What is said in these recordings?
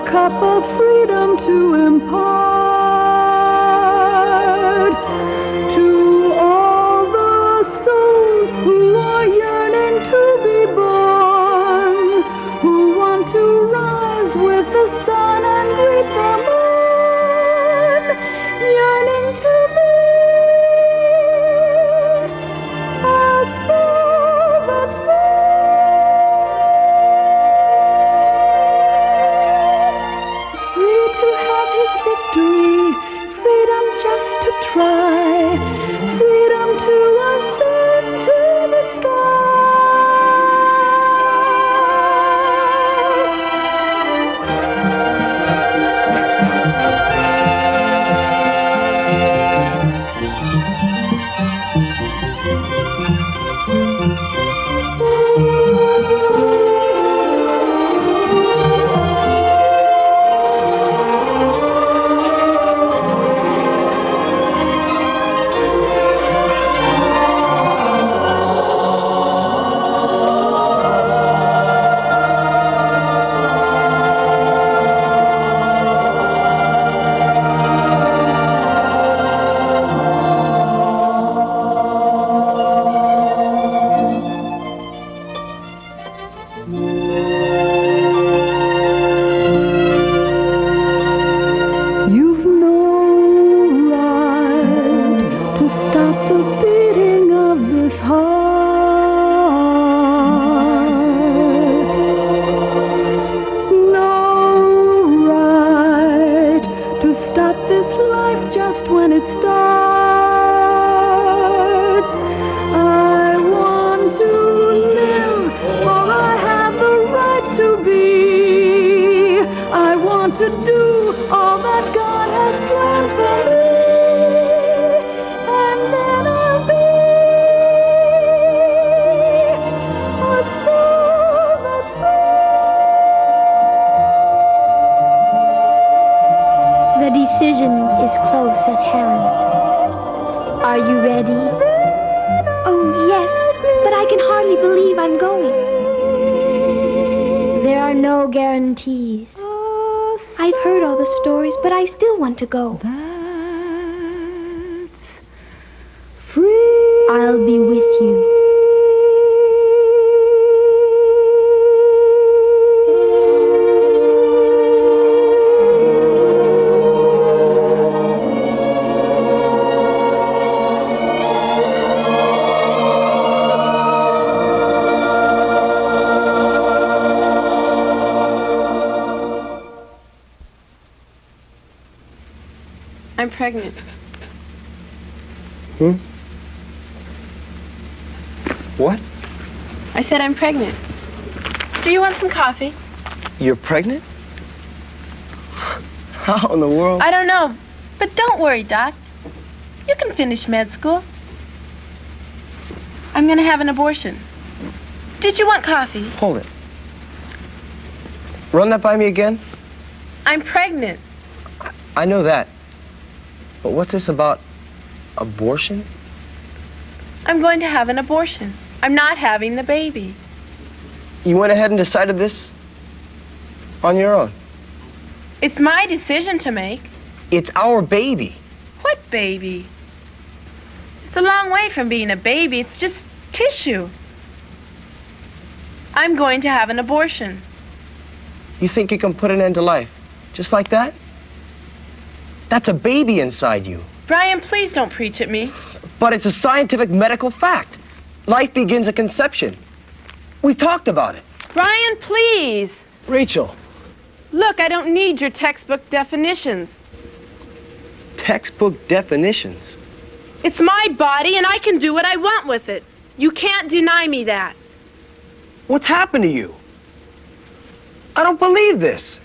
cup of freedom to impart to all the souls who are yearning to be born, who want to rise with the sun and greet the moon, yearning to be a soul that's free to have his victory, freedom just to try, freedom to ascend to the sky. You've no right to stop the beating of this heart. No right to stop this life just when it starts. I want to live, for I have the right to be. I want to do all that God has planned for me, and then I'll be a soul that's free. The decision is close at hand. Are you ready? Oh, yes, but I can hardly believe I'm going. There are no guarantees. I've heard all the stories, but I still want to go. That's free. I'll be with you. I'm pregnant. What? I said I'm pregnant. Do you want some coffee? You're pregnant? How in the world? I don't know. But don't worry, Doc. You can finish med school. I'm going to have an abortion. Did you want coffee? Hold it. Run that by me again? I'm pregnant. I know that. But what's this about abortion? I'm going to have an abortion. I'm not having the baby. You went ahead and decided this on your own? It's my decision to make. It's our baby. What baby? It's a long way from being a baby. It's just tissue. I'm going to have an abortion. You think you can put an end to life just like that? That's a baby inside you. Brian, please don't preach at me. But it's a scientific medical fact. Life begins at conception. We talked about it. Brian, please. Rachel. Look, I don't need your textbook definitions. Textbook definitions? It's my body and I can do what I want with it. You can't deny me that. What's happened to you? I don't believe this.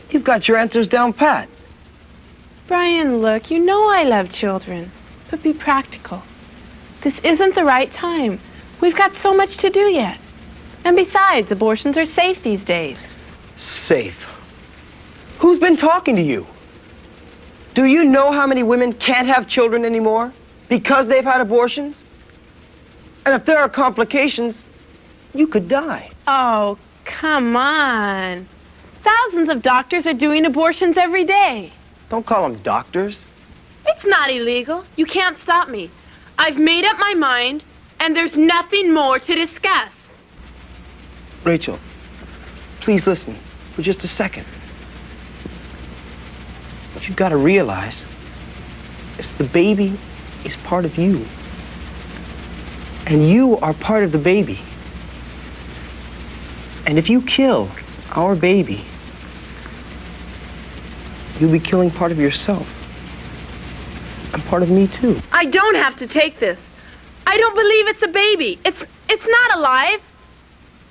You've got your answers down pat. Brian, look, you know I love children, but be practical. This isn't the right time. We've got so much to do yet. And besides, abortions are safe these days. Safe? Who's been talking to you? Do you know how many women can't have children anymore because they've had abortions? And if there are complications, you could die. Oh, come on. Thousands of doctors are doing abortions every day. Don't call them doctors. It's not illegal. You can't stop me. I've made up my mind, and there's nothing more to discuss. Rachel, please listen for just a second. What you've got to realize is the baby is part of you. And you are part of the baby. And if you kill our baby, you'll be killing part of yourself. And part of me too. I don't have to take this. I don't believe it's a baby. It's not alive.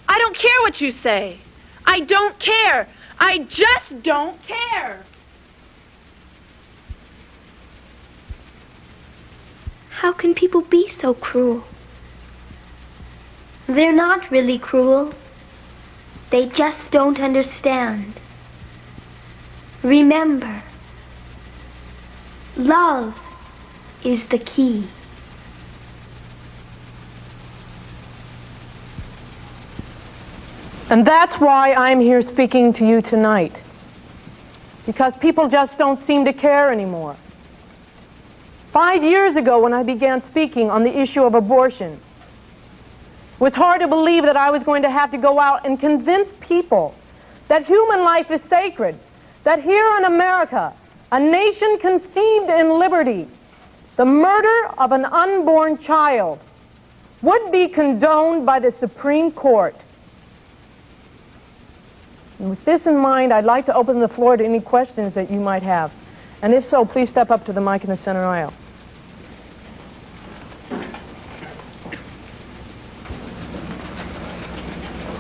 I don't care what you say. I don't care. I just don't care. How can people be so cruel? They're not really cruel. They just don't understand. Remember, love is the key. And that's why I'm here speaking to you tonight. Because people just don't seem to care anymore. 5 years ago, when I began speaking on the issue of abortion, it was hard to believe that I was going to have to go out and convince people that human life is sacred, that here in America, a nation conceived in liberty, the murder of an unborn child would be condoned by the Supreme Court. And with this in mind, I'd like to open the floor to any questions that you might have. And if so, please step up to the mic in the center aisle.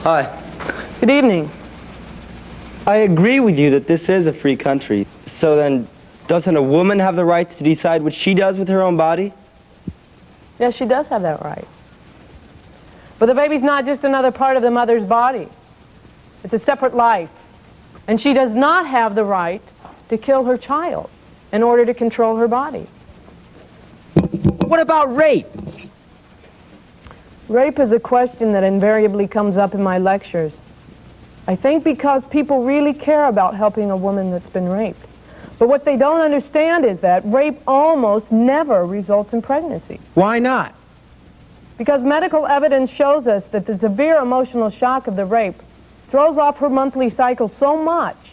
Hi. Good evening. I agree with you that this is a free country. So then, doesn't a woman have the right to decide what she does with her own body? Yes, she does have that right. But the baby's not just another part of the mother's body. It's a separate life. And she does not have the right to kill her child in order to control her body. What about rape? Rape is a question that invariably comes up in my lectures. I think because people really care about helping a woman that's been raped. But what they don't understand is that rape almost never results in pregnancy. Why not? Because medical evidence shows us that the severe emotional shock of the rape throws off her monthly cycle so much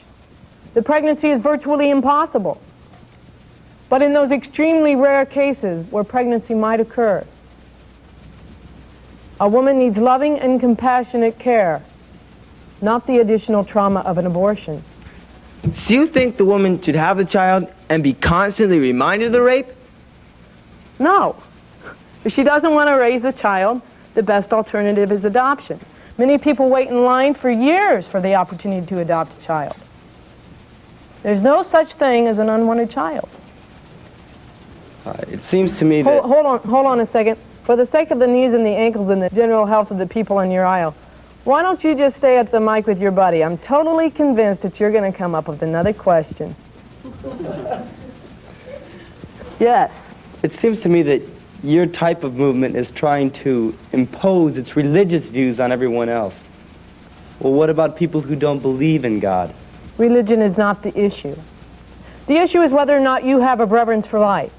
that pregnancy is virtually impossible. But in those extremely rare cases where pregnancy might occur, a woman needs loving and compassionate care, not the additional trauma of an abortion. So you think the woman should have the child and be constantly reminded of the rape? No. If she doesn't want to raise the child, the best alternative is adoption. Many people wait in line for years for the opportunity to adopt a child. There's no such thing as an unwanted child. It seems to me that... Hold on a second. For the sake of the knees and the ankles and the general health of the people in your aisle, why don't you just stay at the mic with your buddy? I'm totally convinced that you're going to come up with another question. Yes. It seems to me that your type of movement is trying to impose its religious views on everyone else. Well, what about people who don't believe in God? Religion is not the issue. The issue is whether or not you have a reverence for life.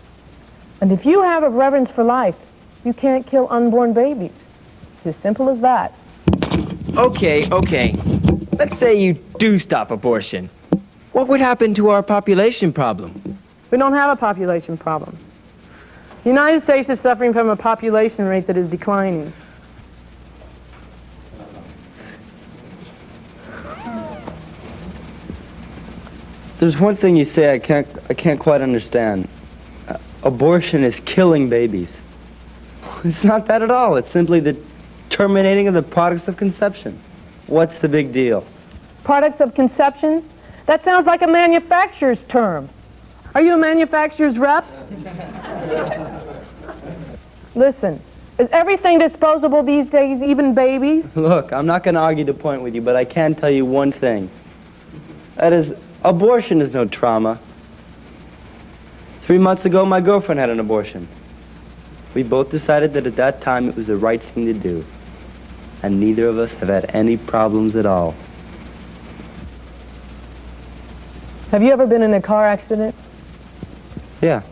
And if you have a reverence for life, you can't kill unborn babies. It's as simple as that. Okay. Let's say you do stop abortion. What would happen to our population problem? We don't have a population problem. The United States is suffering from a population rate that is declining. There's one thing you say I can't quite understand. Abortion is killing babies. It's not that at all. It's simply the terminating of the products of conception. What's the big deal? Products of conception? That sounds like a manufacturer's term. Are you a manufacturer's rep? Listen, is everything disposable these days, even babies? Look, I'm not going to argue the point with you, but I can tell you one thing. That is, abortion is no trauma. 3 months ago, my girlfriend had an abortion. We both decided that at that time it was the right thing to do. And neither of us have had any problems at all. Have you ever been in a car accident? Yeah.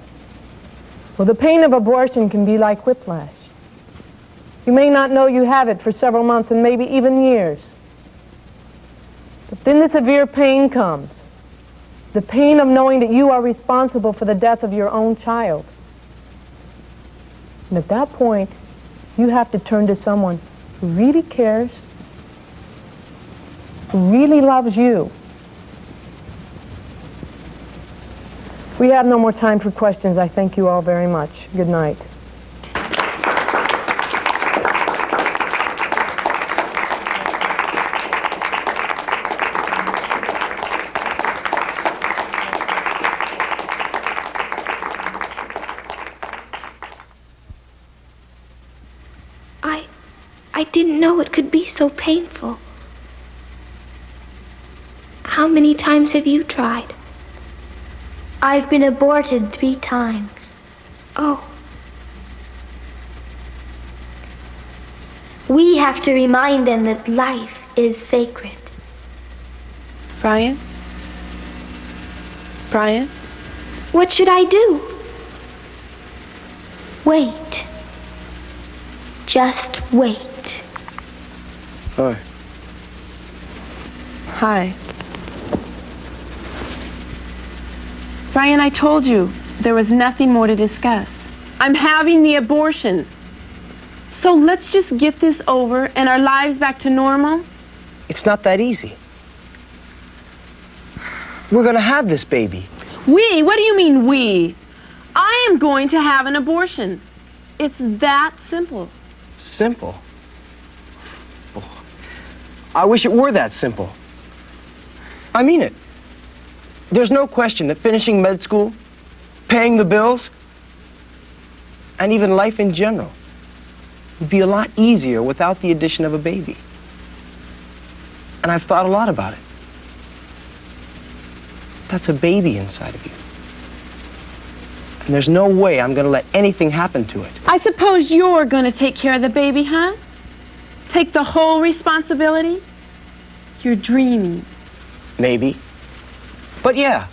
Well, the pain of abortion can be like whiplash. You may not know you have it for several months and maybe even years. But then the severe pain comes. The pain of knowing that you are responsible for the death of your own child. And at that point, you have to turn to someone who really cares, who really loves you. We have no more time for questions. I thank you all very much. Good night. I didn't know it could be so painful. How many times have you tried? I've been aborted 3 times. Oh. We have to remind them that life is sacred. Brian? Brian? What should I do? Wait. Just wait. Hi. Hi. Brian, I told you there was nothing more to discuss. I'm having the abortion. So let's just get this over and our lives back to normal. It's not that easy. We're gonna have this baby. We? What do you mean we? I am going to have an abortion. It's that simple. Simple? Oh, I wish it were that simple. I mean it. There's no question that finishing med school, paying the bills, and even life in general would be a lot easier without the addition of a baby. And I've thought a lot about it. That's a baby inside of you. And there's no way I'm going to let anything happen to it. I suppose you're going to take care of the baby, huh? Take the whole responsibility? You're dreaming. Maybe. But yeah,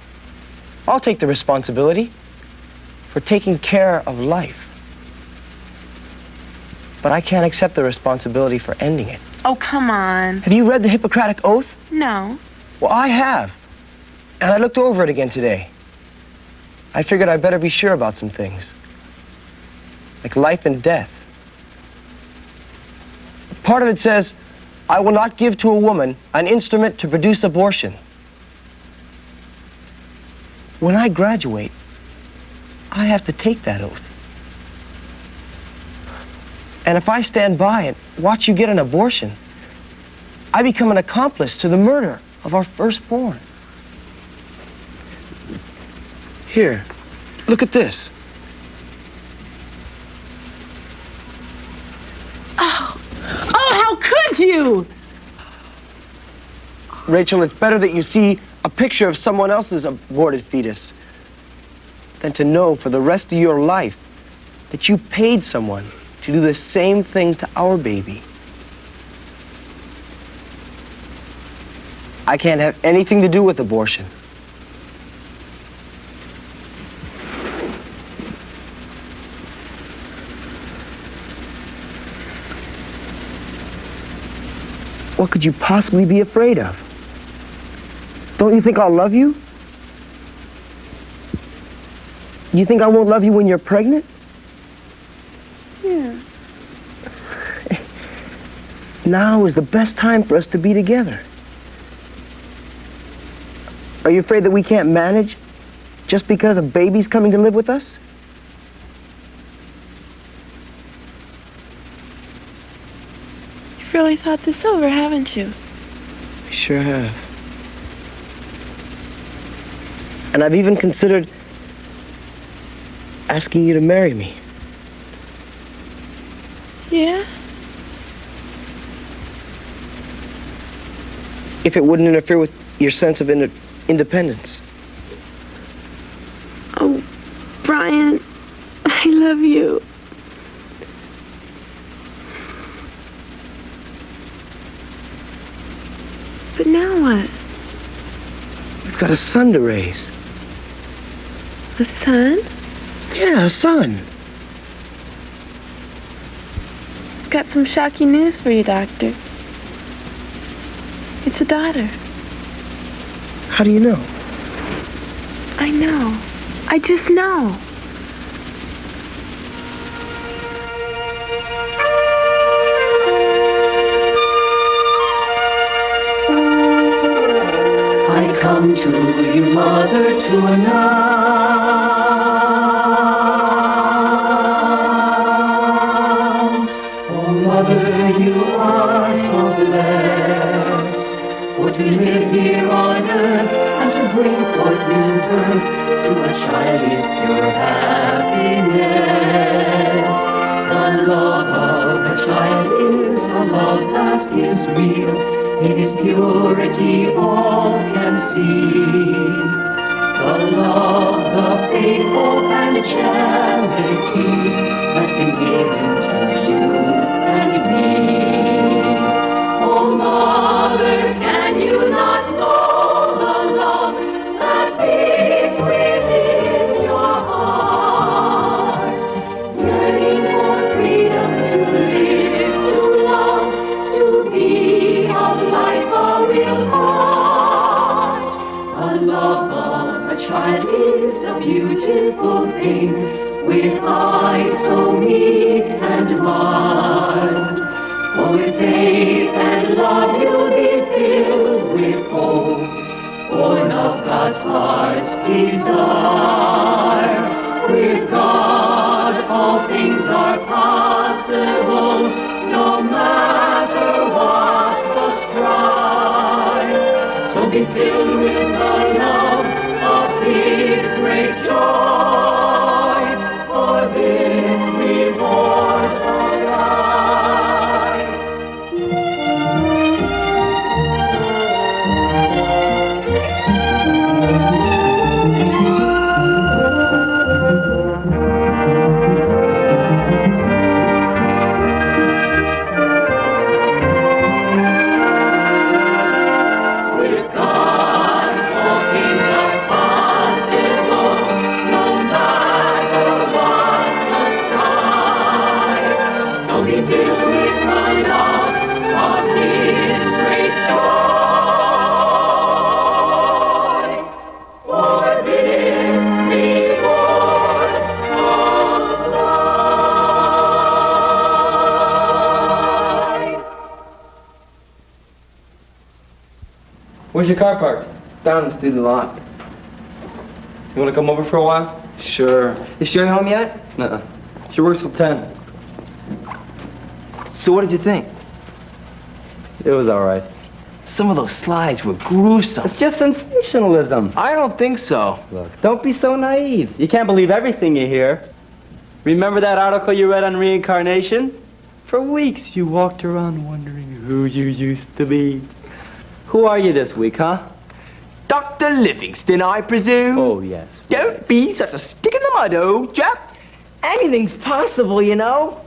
I'll take the responsibility for taking care of life. But I can't accept the responsibility for ending it. Oh, come on. Have you read the Hippocratic Oath? No. Well, I have. And I looked over it again today. I figured I'd better be sure about some things. Like life and death. Part of it says, I will not give to a woman an instrument to produce abortion. When I graduate, I have to take that oath. And if I stand by and watch you get an abortion, I become an accomplice to the murder of our firstborn. Here, look at this. Oh, how could you? Rachel, it's better that you see a picture of someone else's aborted fetus than to know for the rest of your life that you paid someone to do the same thing to our baby. I can't have anything to do with abortion. What could you possibly be afraid of? Don't you think I'll love you? You think I won't love you when you're pregnant? Yeah. Now is the best time for us to be together. Are you afraid that we can't manage just because a baby's coming to live with us? You've really thought this over, haven't you? I sure have. And I've even considered asking you to marry me. Yeah? If it wouldn't interfere with your sense of independence. Oh, Brian, I love you. But now what? got a son to raise. A son? Yeah, a son. Got some shocking news for you, Doctor. It's a daughter. How do you know? I know. I just know. I come to you, Mother, to announce. Oh, Mother, you are so blessed. For to live here on earth and to bring forth new birth to a child is pure happiness. The love of a child is a love that is real. In his purity all can see. The love, the faith, hope, and charity that's been given to you and me. Oh, Mother, can you not know the love that beats within your heart? Yearning for freedom to live, to love, to be of life a real part. The love of a child is a beautiful thing, with eyes so meek and mild. For with faith and love you'll be filled with hope, born of God's heart's desire. With God all things are possible, no matter what the strife. So be filled with the love of His great joy, for this reward of life. With God, all things are possible, no matter what the strife. So be filled with the love of His great joy, for this reward of life. Where's your car parked? Down in the student lot. You want to come over for a while? Sure. Is Sherry home yet? Nuh-uh. She works till 10. So what did you think? It was all right. Some of those slides were gruesome. It's just sensationalism. I don't think so. Look, don't be so naive. You can't believe everything you hear. Remember that article you read on reincarnation? For weeks you walked around wondering who you used to be. Who are you this week, huh? Dr. Livingston, I presume? Oh, yes. Don't be such a stick in the mud, old chap. Anything's possible, you know.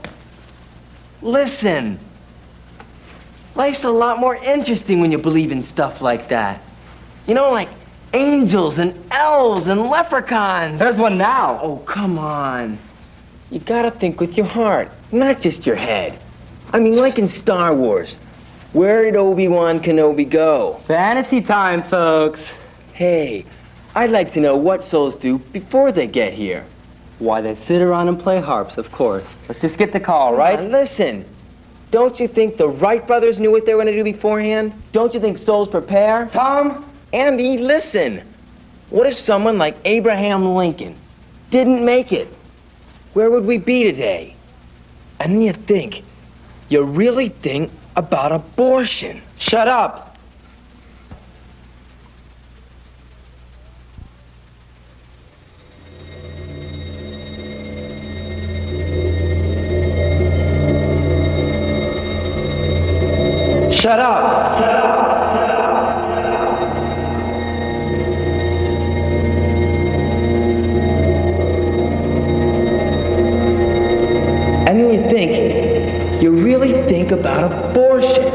Listen. Life's a lot more interesting when you believe in stuff like that. You know, like angels and elves and leprechauns. There's one now. Oh, come on. You gotta think with your heart, not just your head. I mean, like in Star Wars. Where did Obi-Wan Kenobi go? Fantasy time, folks. Hey, I'd like to know what souls do before they get here. Why, they sit around and play harps, of course. Let's just get the call, right? Now, listen, don't you think the Wright brothers knew what they were going to do beforehand? Don't you think souls prepare? Tom? Andy, listen. What if someone like Abraham Lincoln didn't make it? Where would we be today? And then you really think about abortion. Shut up. Shut up. And then you really think about abortion.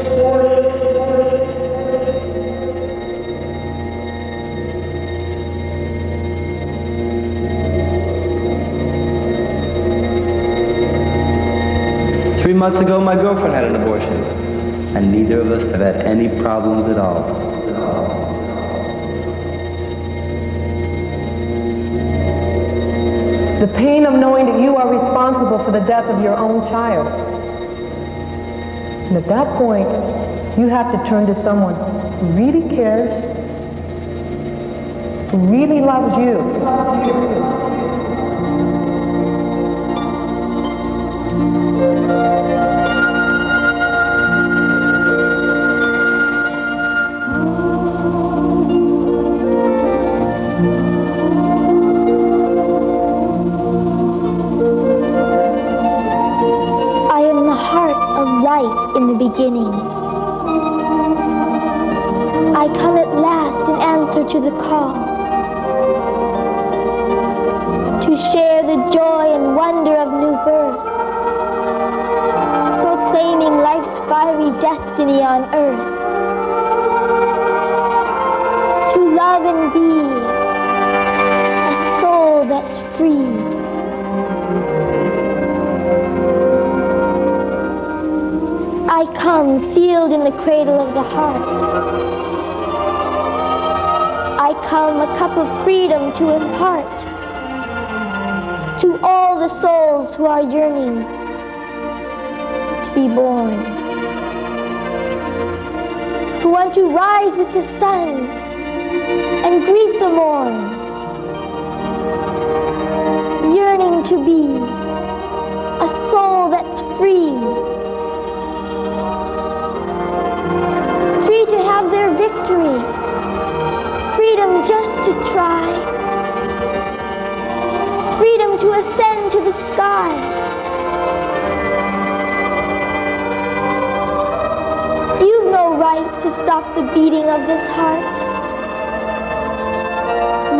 months ago, my girlfriend had an abortion, and neither of us have had any problems at all. The pain of knowing that you are responsible for the death of your own child. And at that point, you have to turn to someone who really cares, who really loves you. In the beginning, I come at last in answer to the call, to share the joy and wonder of new birth, proclaiming life's fiery destiny on earth, to love and be a soul that's free. I come sealed in the cradle of the heart. I come a cup of freedom to impart to all the souls who are yearning to be born, who want to rise with the sun and greet the morn, yearning to be a soul that's free. Free to have their victory, freedom just to try, freedom to ascend to the sky. You've no right to stop the beating of this heart,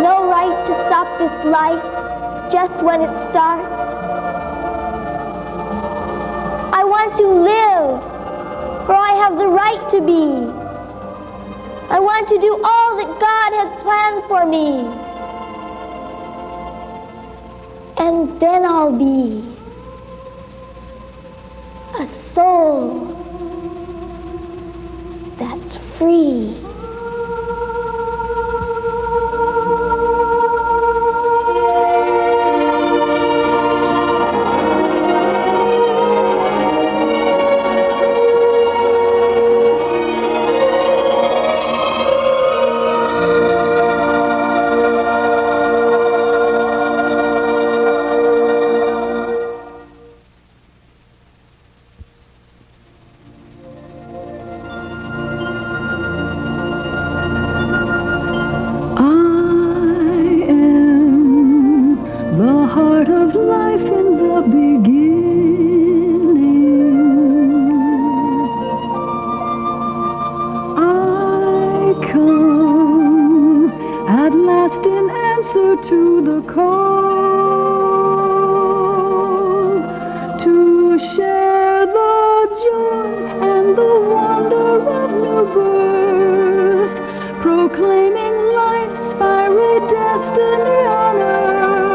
no right to stop this life just when it starts. I want to live, for I have the right to be. I want to do all that God has planned for me. And then I'll be a soul that's free. Proclaiming life's fiery destiny on earth.